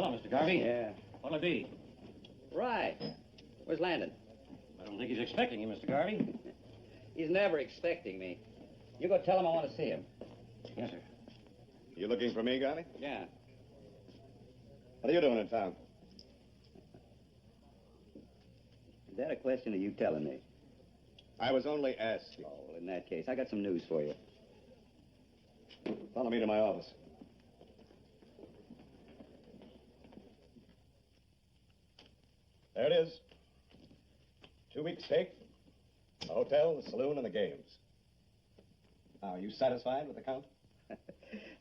Hello, Mr. Garvey. Yeah. What'll it be? Right. Where's Landon? I don't think he's expecting you, Mr. Garvey. He's never expecting me. You go tell him I want to see him. Yes, sir. You looking for me, Garvey? Yeah. What are you doing in town? Is that a question of you telling me? I was only asking. Oh, well, in that case, I got some news for you. Follow me to my office. There it is. 2-week stake, the hotel, the saloon, and the games. Now, are you satisfied with the count?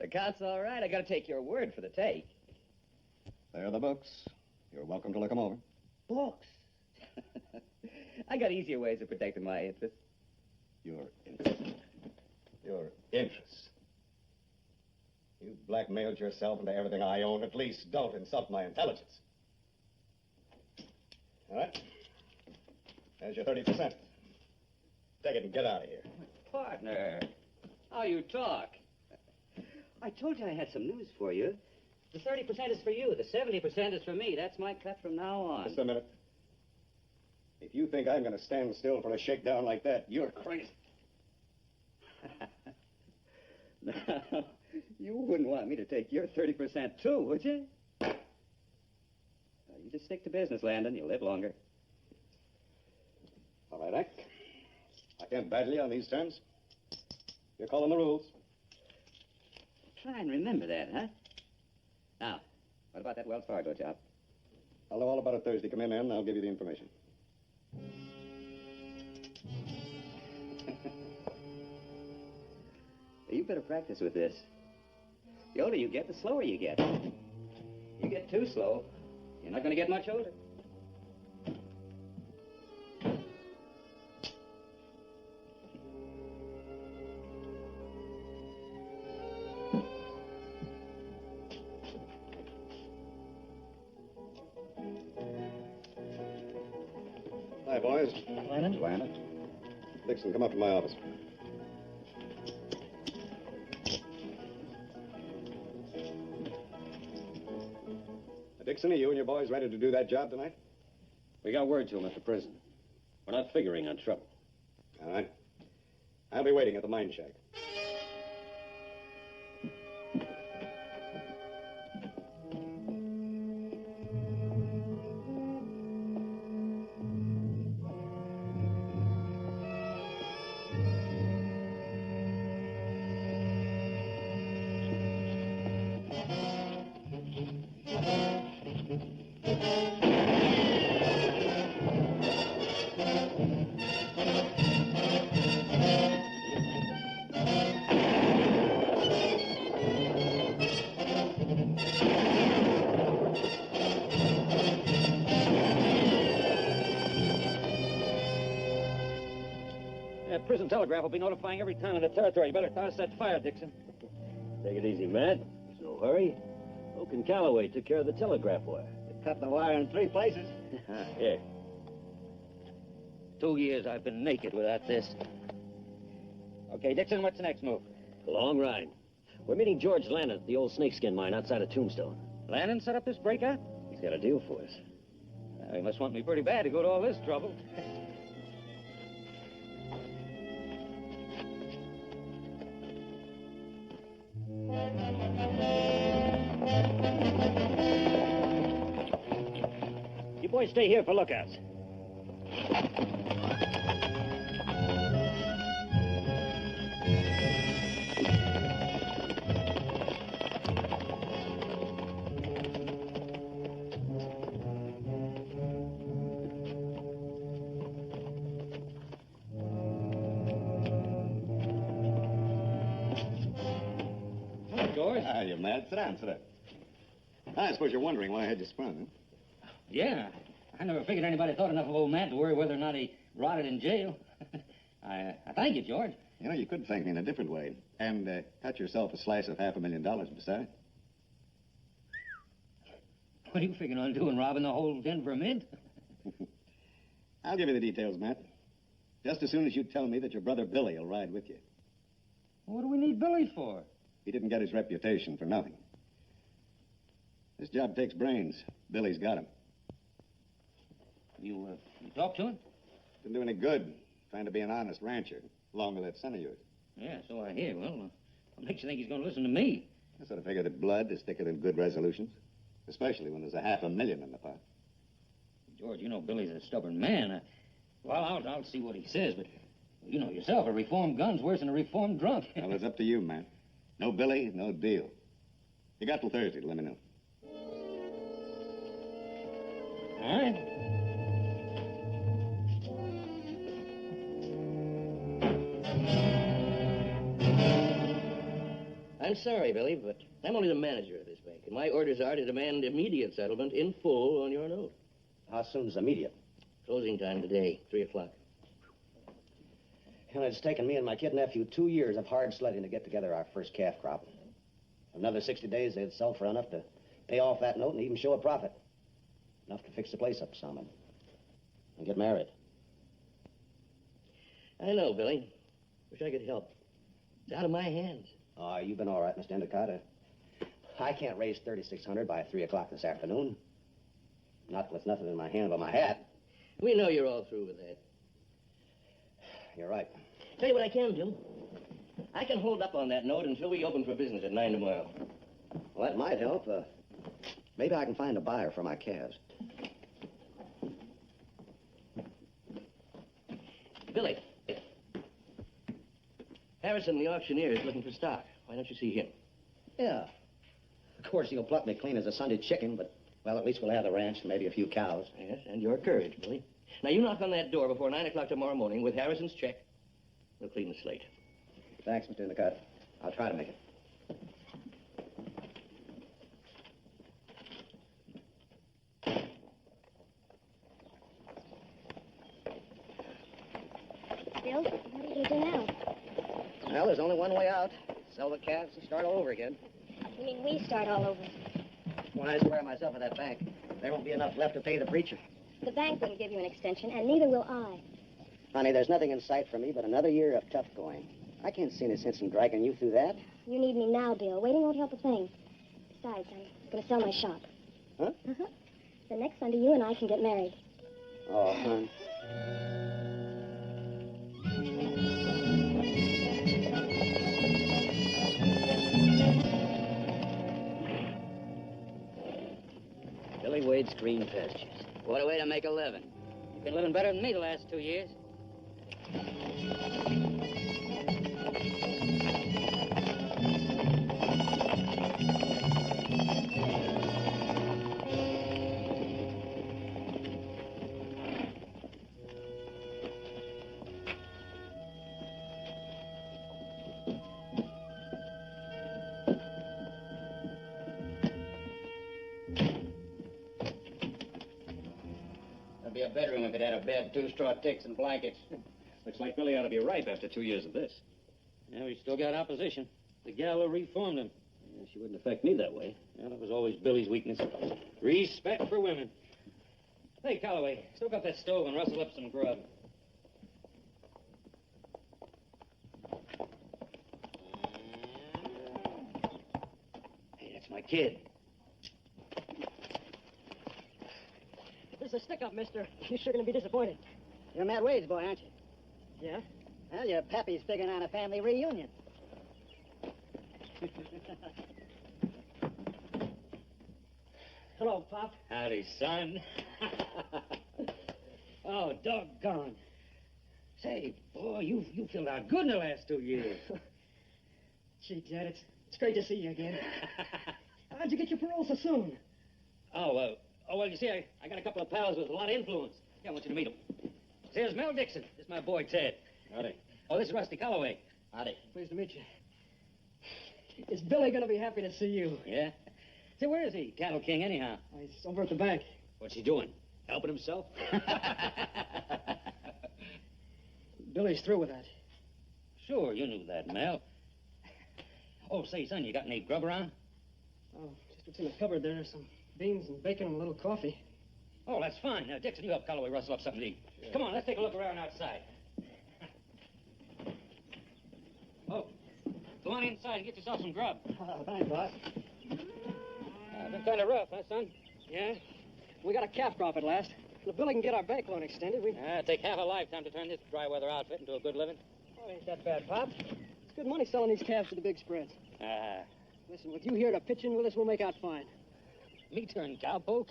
The count's all right. I got to take your word for the take. There are the books. You're welcome to look them over. Books. I got easier ways of protecting my interests. Your interest. Your interest. You've blackmailed yourself into everything I own. At least don't insult my intelligence. All right? There's your 30%. Take it and get out of here. Partner, how you talk. I told you I had some news for you. The 30% is for you. The 70% is for me. That's my cut from now on. Just a minute. If you think I'm going to stand still for a shakedown like that, you're crazy. No, you wouldn't want me to take your 30% too, would you? You just stick to business, Landon. You'll live longer. All right, Hank. I can't badger you on these terms. You're calling the rules. Try and remember that, huh? Now, what about that Wells Fargo job? I'll know all about it Thursday. Come in, and I'll give you the information. You better practice with this. The older you get, the slower you get. You get too slow, you're not going to get much older. Hi, boys. Landon? Landon. Dixon, come up to my office. Dixon, are you and your boys ready to do that job tonight? We got word to him at the prison. We're not figuring on trouble. All right. I'll be waiting at the mine shack. That prison telegraph will be notifying every town in the territory. You better toss that fire, Dixon. Take it easy, Matt. There's no hurry. Oak and Calloway took care of the telegraph wire. They cut the wire in 3 places. Here. 2 years I've been naked without this. Okay, Dixon, what's the next move? A long ride. We're meeting George Landon at the old snakeskin mine outside of Tombstone. Landon set up this breakout? He's got a deal for us. Well, he must want me pretty bad to go to all this trouble. You boys stay here for lookouts. George? Ah, you're mad. Sit down, sit down. I suppose you're wondering why I had you sprung, huh? Yeah. I never figured anybody thought enough of old Matt to worry whether or not he rotted in jail. I thank you, George. You know, you could thank me in a different way. And cut yourself a slice of $500,000 beside. What are you figuring on doing, robbing the whole Denver Mint? I'll give you the details, Matt. Just as soon as you tell me that your brother Billy will ride with you. What do we need Billy for? He didn't get his reputation for nothing. This job takes brains. Billy's got 'em. You talk to him? Didn't do any good trying to be an honest rancher, along with that son of yours. Yeah, so I hear. Well, what makes you think he's going to listen to me? I sort of figured that blood is thicker than good resolutions, especially when there's $500,000 in the pot. George, you know Billy's a stubborn man. Well, I'll see what he says, but you know yourself, a reformed gun's worse than a reformed drunk. Well, it's up to you, man. No Billy, no deal. You got till Thursday to let me know. All right. I'm sorry, Billy, but I'm only the manager of this bank, and my orders are to demand immediate settlement in full on your note. How soon is immediate? Closing time today, 3 o'clock. And it's taken me and my kid nephew 2 years of hard sledding to get together our first calf crop. Another 60 days, they'd sell for enough to pay off that note and even show a profit. Enough to fix the place up some and get married. I know, Billy. Wish I could help. It's out of my hands. Oh, you've been all right, Mr. Endicott. I can't raise $3,600 by 3 o'clock this afternoon. Not with nothing in my hand but my hat. We know you're all through with that. You're right. Tell you what I can do. I can hold up on that note until we open for business at 9 tomorrow. Well, that might help. Maybe I can find a buyer for my calves. Billy. Harrison, the auctioneer, is looking for stock. Why don't you see him? Yeah. Of course, he'll pluck me clean as a Sunday chicken, but, well, at least we'll have the ranch and maybe a few cows. Yes, and your courage, Billy. Now, you knock on that door before 9 o'clock tomorrow morning with Harrison's check. We'll clean the slate. Thanks, Mr. Endicott. I'll try to make it. Bill, what are you going to do now? Well, there's only one way out. Sell the calves and start all over again. You mean we start all over? When I swear myself at that bank, there won't be enough left to pay the preacher. The bank wouldn't give you an extension, and neither will I. Honey, there's nothing in sight for me but another year of tough going. I can't see any sense in dragging you through that. You need me now, Bill. Waiting won't help a thing. Besides, I'm going to sell my shop. Huh? Uh-huh. The next Sunday, you and I can get married. Oh, hon. Billy Wade's green pastures. What a way to make a living. You've been living better than me the last 2 years. That'd be a bedroom if it had a bed, 2 straw ticks and blankets. Looks like Billy ought to be ripe after 2 years of this. Yeah, we still got opposition. The gal who reformed him. Yeah, she wouldn't affect me that way. Yeah, that was always Billy's weakness. Respect for women. Hey, Calloway, stoke up that stove and rustle up some grub. Hey, that's my kid. This is a stick-up, mister. You're sure going to be disappointed. You're Matt Wade's boy, aren't you? Yeah? Well, your pappy's figuring on a family reunion. Hello, Pop. Howdy, son. Oh, doggone. Say, boy, you filled out good in the last 2 years. Gee, Dad, it's great to see you again. How'd you get your parole so soon? Oh, well, you see, I got a couple of pals with a lot of influence. Yeah, I want you to meet them. Here's Mel Dixon. This is my boy, Ted. Howdy. Oh, this is Rusty Calloway. Howdy. Pleased to meet you. Is Billy going to be happy to see you? Yeah? Say, where is he, Cattle King, anyhow? Oh, he's over at the bank. What's he doing? Helping himself? Billy's through with that. Sure, you knew that, Mel. Oh, say, son, you got any grub around? Oh, just what's in the cupboard there. Some beans and bacon and a little coffee. Oh, that's fine. Now, Dixon, you help Calloway rustle up something to eat. Sure. Come on, let's take a look around outside. Oh, go on inside and get yourself some grub. Oh, thanks, boss. I've been kind of rough, huh, son? Yeah. We got a calf crop at last. The Billy can get our bank loan extended. Take half a lifetime to turn this dry weather outfit into a good living. Oh, ain't that bad, Pop. It's good money selling these calves to the big spreads. Listen, with you here to pitch in with us, we'll make out fine. Me turn cowpoke?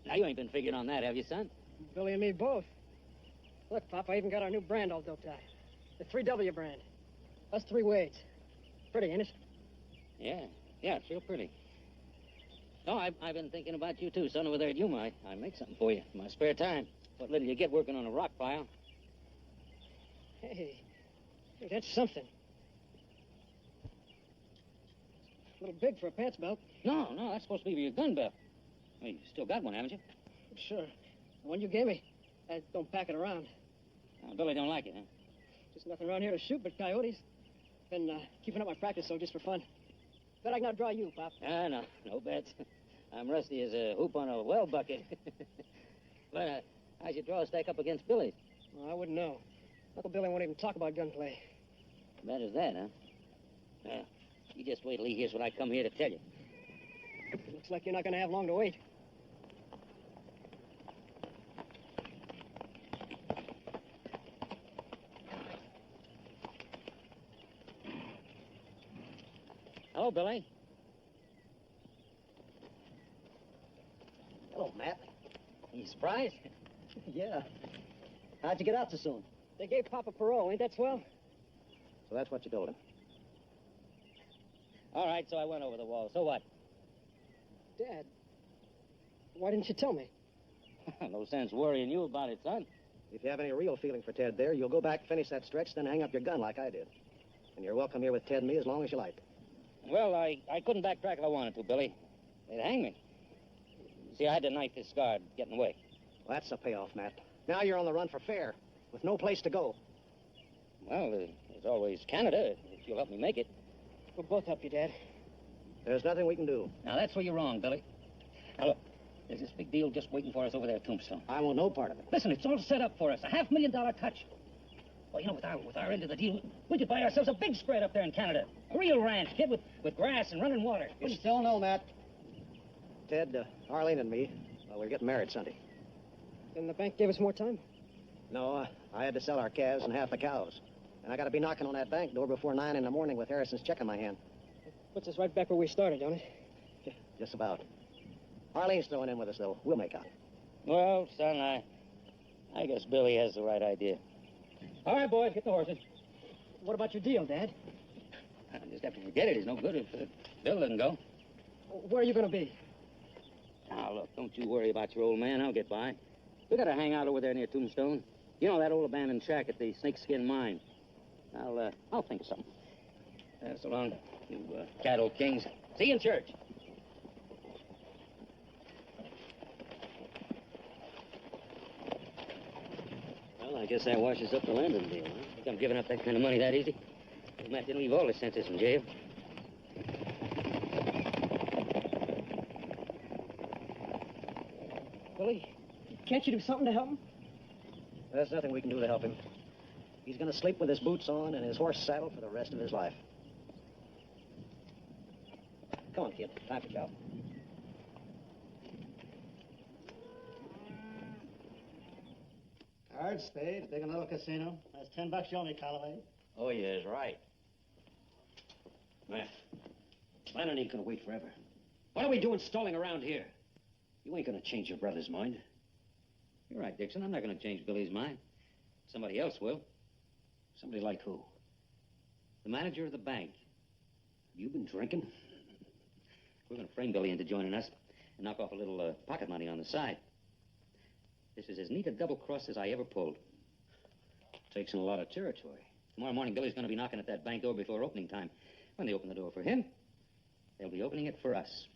Now, you ain't been figuring on that, have you, son? Billy and me both. Look, Pop, I even got our new brand all doped out. The 3W brand. Us 3 Wades. Pretty, ain't it? Yeah, it's real pretty. Oh, I've been thinking about you, too, son, over there at Yuma. I make something for you in my spare time. What little you get working on a rock pile. Hey, that's something. A little big for a pants belt. No, that's supposed to be your gun belt. Well, you still got one, haven't you? Sure. The one you gave me. I don't pack it around. Billy don't like it, huh? Just nothing around here to shoot but coyotes. Been keeping up my practice, so just for fun. Bet I can outdraw you, Pop. No bets. I'm rusty as a hoop on a well bucket. But how'd you draw a stack up against Billy's? Well, I wouldn't know. Uncle Billy won't even talk about gunplay. Bad as that, huh? Well, you just wait till he hears what I come here to tell you. Looks like you're not going to have long to wait. Hello, Billy. Hello, Matt. You surprised? Yeah. How'd you get out so soon? They gave Papa parole. Ain't that swell? So that's what you told him. All right, so I went over the wall. So what? Dad, why didn't you tell me? No sense worrying you about it, son. If you have any real feeling for Ted there, you'll go back, finish that stretch, then hang up your gun like I did. And you're welcome here with Ted and me as long as you like. Well, I couldn't backtrack if I wanted to, Billy. They'd hang me. See, I had to knife this guard getting away. Well, that's the payoff, Matt. Now you're on the run for fair, with no place to go. Well, there's always Canada, if you'll help me make it. We'll both help you, Dad. There's nothing we can do. Now, that's where you're wrong, Billy. Now, look, there's this big deal just waiting for us over there at Tombstone. I want no part of it. Listen, it's all set up for us. $500,000 touch. Well, you know, with our end of the deal, we could buy ourselves a big spread up there in Canada. A real ranch, kid, with grass and running water. You still know, Matt. Ted, Arlene and me, well, we're getting married Sunday. Then the bank gave us more time? No, I had to sell our calves and half the cows. And I got to be knocking on that bank door before 9 in the morning with Harrison's check in my hand. Puts us right back where we started, don't it? Just about. Arlene's throwing in with us, though. We'll make out. Well, son, I guess Billy has the right idea. All right, boys, get the horses. What about your deal, Dad? I just have to forget it. It's no good if Bill doesn't go. Where are you going to be? Now, look, don't you worry about your old man. I'll get by. We got to hang out over there near Tombstone. You know that old abandoned shack at the Snakeskin Mine. I'll think of something. So long, you cattle kings. See you in church. Well, I guess that washes up the Landon deal, huh? Think I'm giving up that kind of money that easy? Old Matt didn't leave all his senses in jail. Billy, can't you do something to help him? There's nothing we can do to help him. He's going to sleep with his boots on and his horse saddled for the rest of his life. Come on, kid. Time for job. Cards, spades, big and little casino. That's $10 you owe me, Callaway. Oh, yes, right. Man, Lannon ain't going to wait forever. What are we doing stalling around here? You ain't going to change your brother's mind. You're right, Dixon. I'm not going to change Billy's mind. Somebody else will. Somebody like who? The manager of the bank. You been drinking? We're going to frame Billy into joining us and knock off a little pocket money on the side. This is as neat a double cross as I ever pulled. Takes in a lot of territory. Tomorrow morning, Billy's going to be knocking at that bank door before opening time. When they open the door for him, they'll be opening it for us.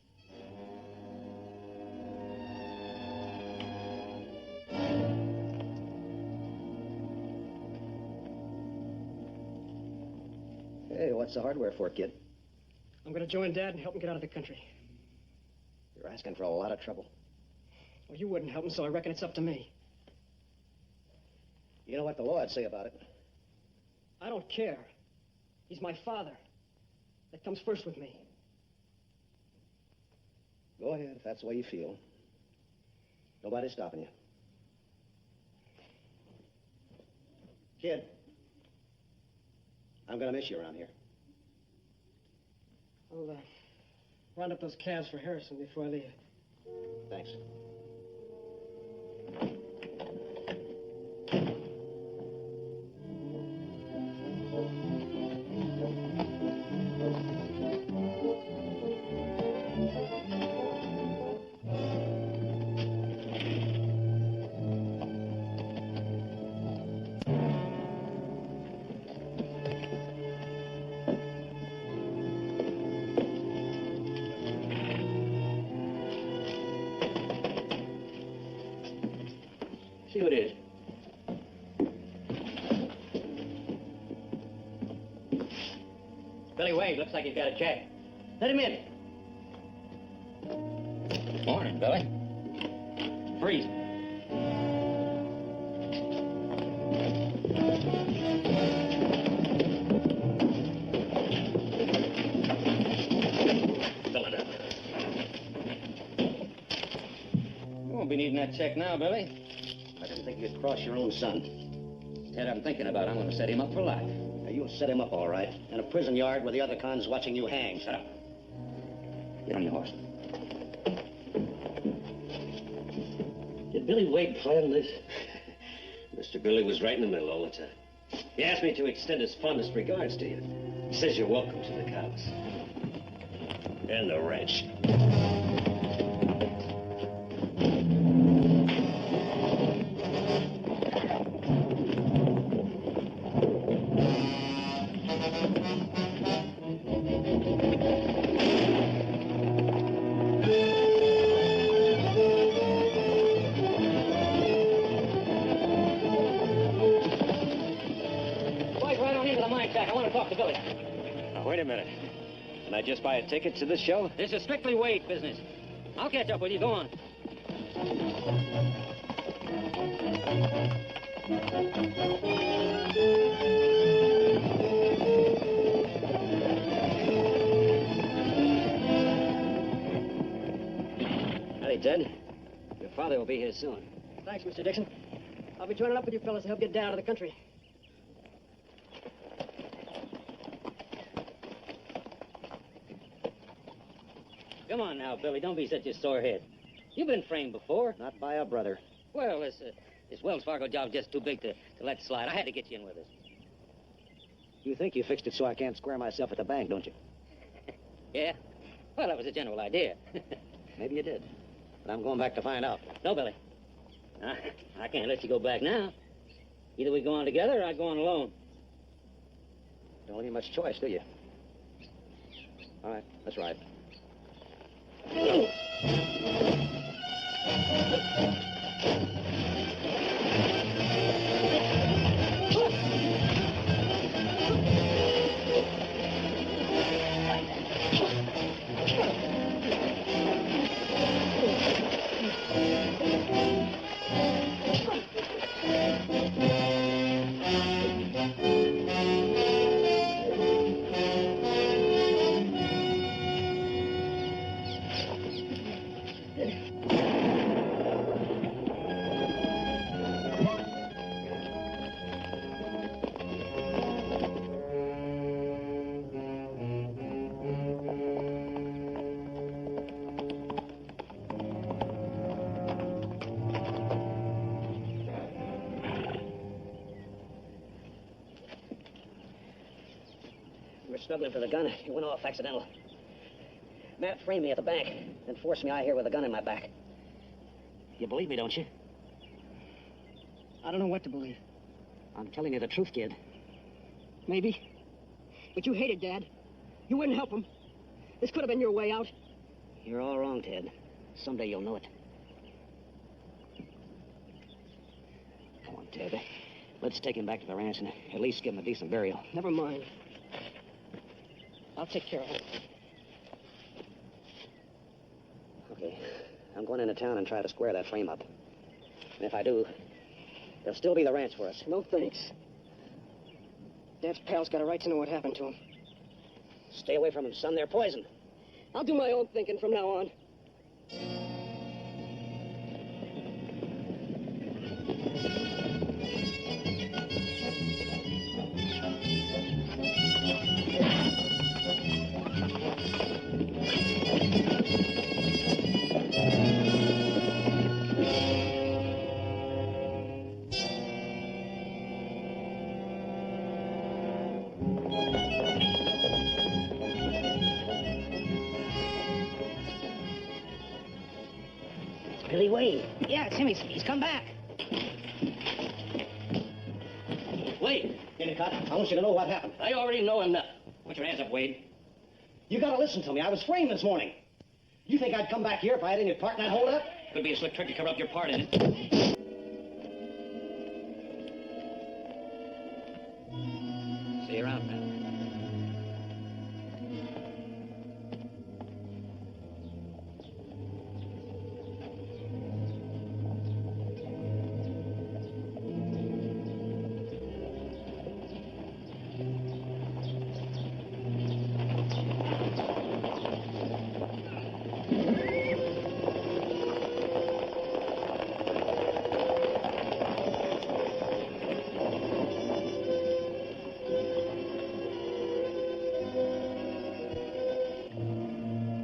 Hey, what's the hardware for, kid? I'm going to join Dad and help him get out of the country. You're asking for a lot of trouble. Well, you wouldn't help him, so I reckon it's up to me. You know what the law would say about it? I don't care. He's my father. That comes first with me. Go ahead, if that's the way you feel. Nobody's stopping you. Kid, I'm gonna miss you around here. I'll round up those calves for Harrison before I leave. Thanks. See who it is. Billy Wade, looks like he's got a check. Let him in. Morning, Billy. Freeze. Fill it up. You won't be needing that check now, Billy. I didn't think you'd cross your own son. Ted, I'm thinking about it. I'm going to set him up for life. Now, you'll set him up all right. In a prison yard where the other cons watching you hang. Shut up. Get on your horse. Did Billy Wade plan this? Mr. Billy was right in the middle all the time. He asked me to extend his fondest regards to you. He says you're welcome to the cows. And the ranch. I want to talk to Billy. Now, wait a minute. Can I just buy a ticket to this show? This is strictly Wade business. I'll catch up with you. Go on. Howdy, Ted. Your father will be here soon. Thanks, Mr. Dixon. I'll be joining up with you fellas to help get down to the country. Come on now, Billy. Don't be such a sore head. You've been framed before. Not by a brother. Well, this Wells Fargo job's just too big to let slide. I had to get you in with us. You think you fixed it so I can't square myself at the bank, don't you? Yeah? Well, that was a general idea. Maybe you did. But I'm going back to find out. No, Billy. I can't let you go back now. Either we go on together or I go on alone. Don't leave much choice, do you? All right, let's ride. Snuggling for the gun. It went off accidental. Matt framed me at the bank and forced me out here with a gun in my back. You believe me, don't you? I don't know what to believe. I'm telling you the truth, kid. Maybe. But you hated Dad. You wouldn't help him. This could have been your way out. You're all wrong, Ted. Someday you'll know it. Come on, Ted. Let's take him back to the ranch and at least give him a decent burial. Never mind. I'll take care of it. Okay. I'm going into town and try to square that frame up. And if I do, there'll still be the ranch for us. No thanks. Dad's pal's got a right to know what happened to him. Stay away from them, son. They're poison. I'll do my own thinking from now on. Billy Wade. Yeah, it's him. He's come back. Wade. Endicott, I want you to know what happened. I already know enough. Put your hands up, Wade. You gotta listen to me. I was framed this morning. You think I'd come back here if I had any part in that holdup? Could be a slick trick to cover up your part in it. See you around, pal.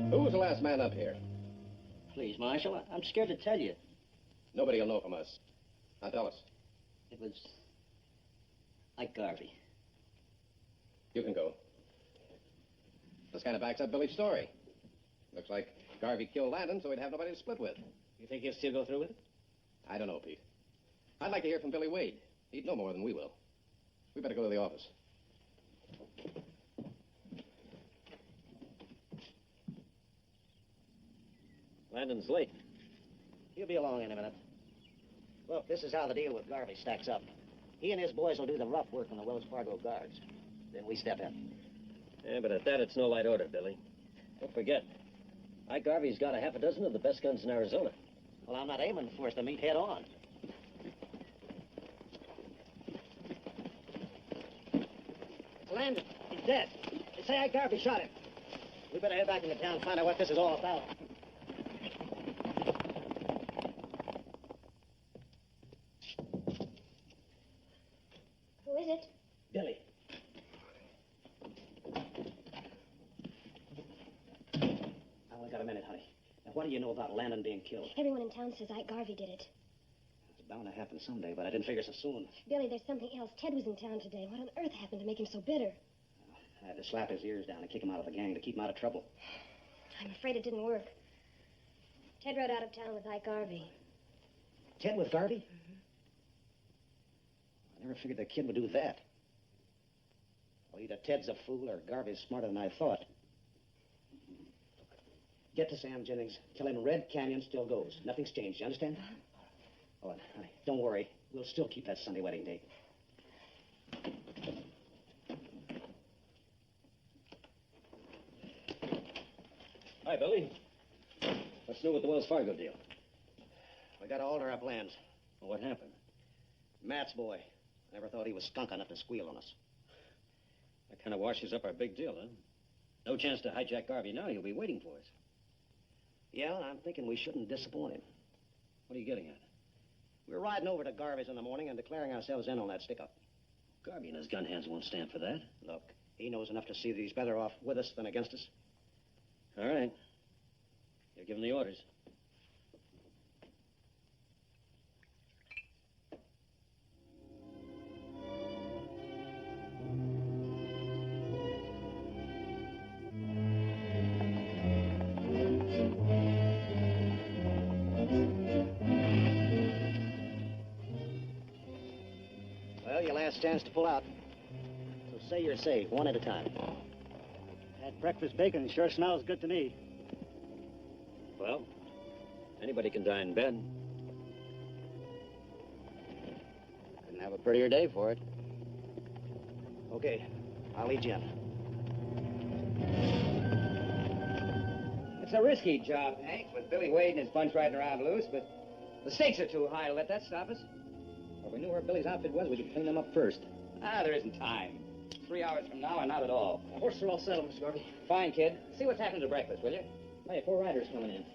Who was the last man up here? Please, Marshal, I'm scared to tell you. Nobody will know from us. Now tell us. It was Ike Garvey. You can go. This kind of backs up Billy's story. Looks like Garvey killed Landon, so he'd have nobody to split with. You think he'll still go through with it? I don't know, Pete. I'd like to hear from Billy Wade. He'd know more than we will. We better go to the office. Landon's late. He'll be along in a minute. Look, this is how the deal with Garvey stacks up. He and his boys will do the rough work on the Wells Fargo guards. Then we step in. Yeah, but at that, it's no light order, Billy. Don't forget, Ike Garvey's got a half a dozen of the best guns in Arizona. Well, I'm not aiming for us to meet head on. It's Landon. He's dead. They say Ike Garvey shot him. We better head back into town and find out what this is all about. Who is it? Billy. I only got a minute, honey. Now, what do you know about Landon being killed? Everyone in town says Ike Garvey did it. It's bound to happen someday, but I didn't figure so soon. Billy, there's something else. Ted was in town today. What on earth happened to make him so bitter? I had to slap his ears down and kick him out of the gang to keep him out of trouble. I'm afraid it didn't work. Ted rode out of town with Ike Garvey. Ted with Garvey? I never figured the kid would do that. Well, either Ted's a fool or Garvey's smarter than I thought. Get to Sam Jennings. Tell him Red Canyon still goes. Nothing's changed. You understand? Oh, and honey, don't worry. We'll still keep that Sunday wedding date. Hi, Billy. What's new with the Wells Fargo deal? We got to alter our plans. Well, what happened? Matt's boy. Never thought he was skunk enough to squeal on us. That kind of washes up our big deal, huh? No chance to hijack Garvey now. He'll be waiting for us. Yeah, I'm thinking we shouldn't disappoint him. What are you getting at? We're riding over to Garvey's in the morning and declaring ourselves in on that stick-up. Garvey and his gun hands won't stand for that. Look, he knows enough to see that he's better off with us than against us. All right. You're giving the orders. Well, your last chance to pull out. So say your say, one at a time. That breakfast bacon sure smells good to me. Well, anybody can die in bed. Couldn't have a prettier day for it. Okay, I'll lead you in. It's a risky job, Hank, with Billy Wade and his bunch riding around loose, but the stakes are too high to let that stop us. If we knew where Billy's outfit was, we could clean them up first. There isn't time. 3 hours from now, or not at all. Horses are all settled, Mr. Garvey. Fine, kid. See what's happening to breakfast, will you? Hey, 4 riders coming in.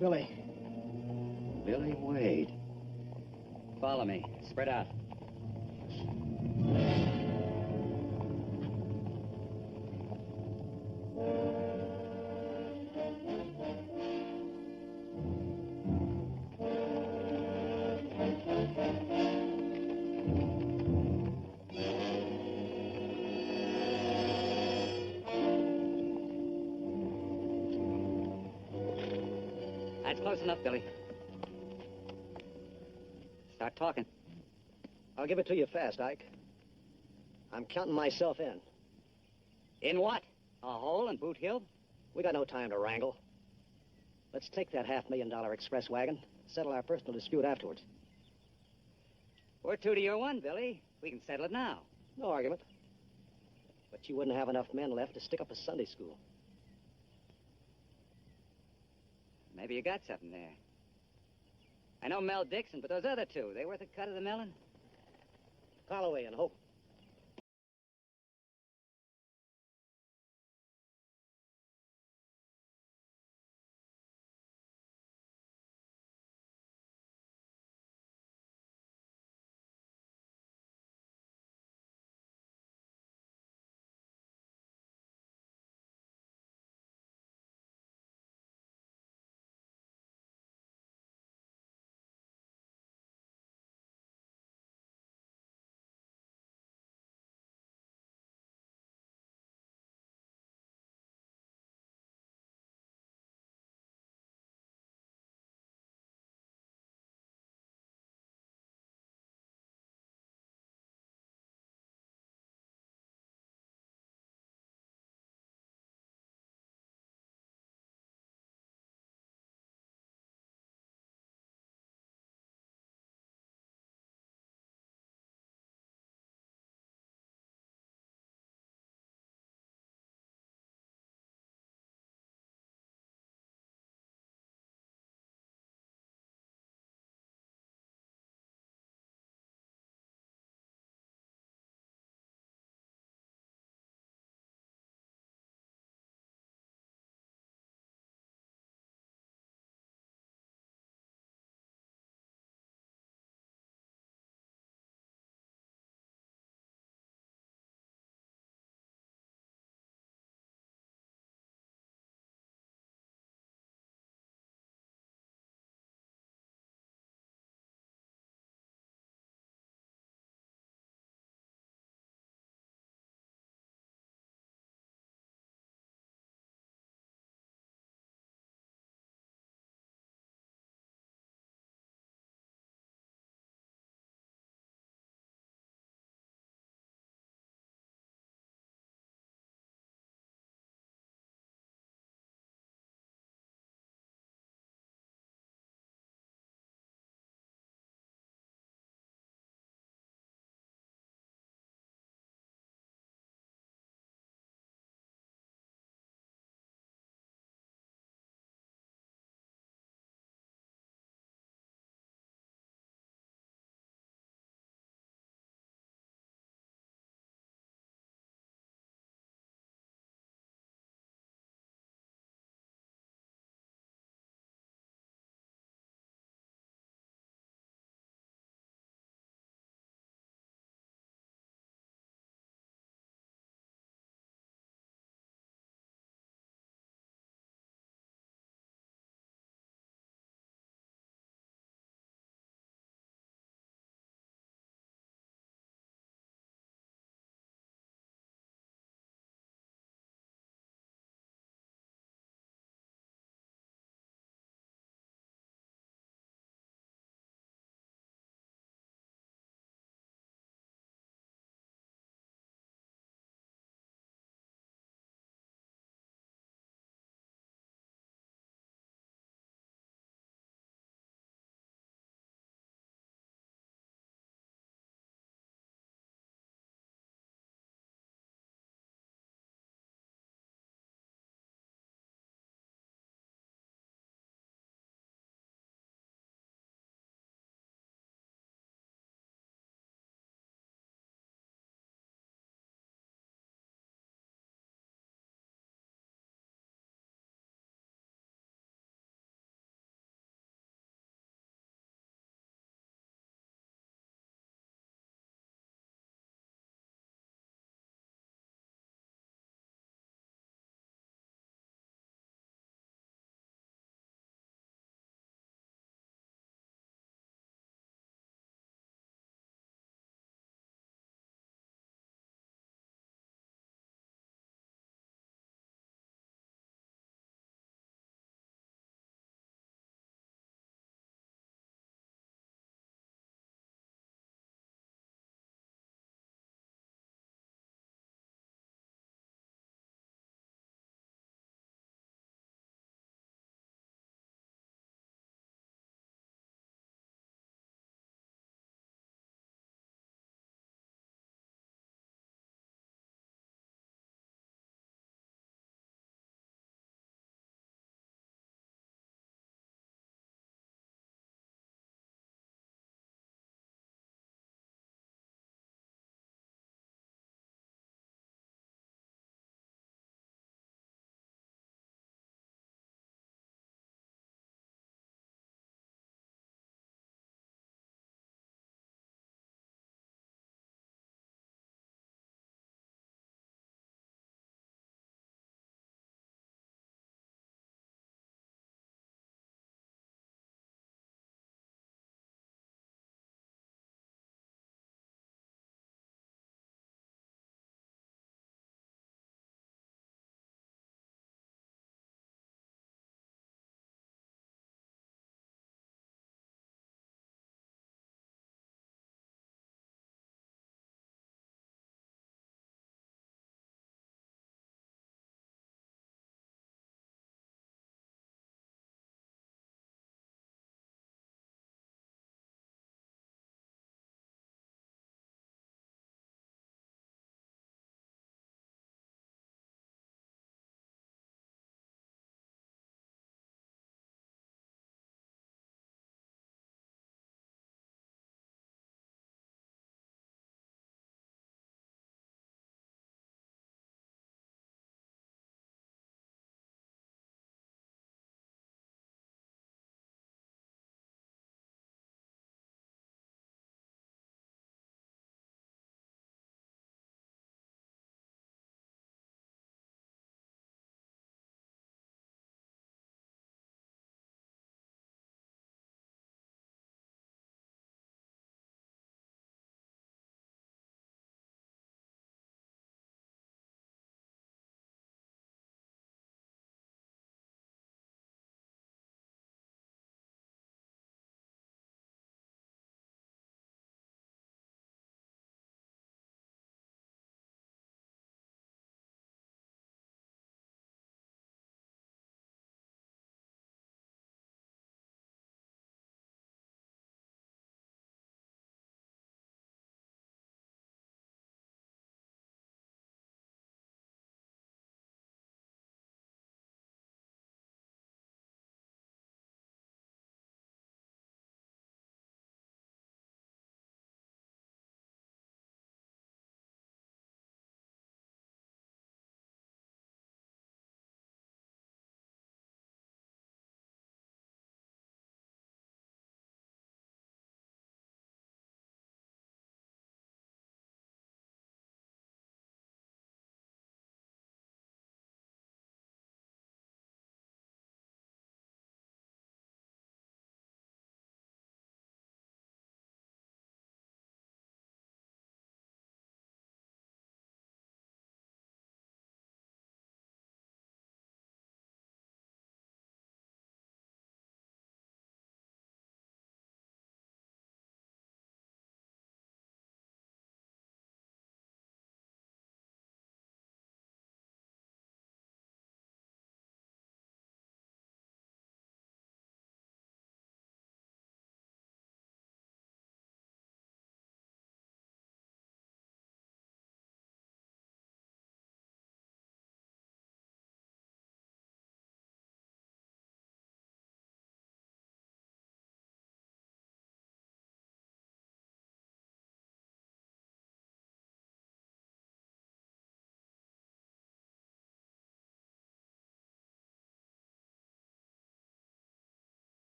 Billy. Billy Wade. Follow me. Spread out. That's close enough, Billy. Start talking. I'll give it to you fast, Ike. I'm counting myself in. In what? A hole in Boot Hill? We got no time to wrangle. Let's take that $500,000 express wagon, settle our personal dispute afterwards. We're 2 to your 1, Billy. We can settle it now. No argument. But you wouldn't have enough men left to stick up a Sunday school. Maybe you got something there. I know Mel Dixon, but those other two, they worth a cut of the melon? Calloway and Hope.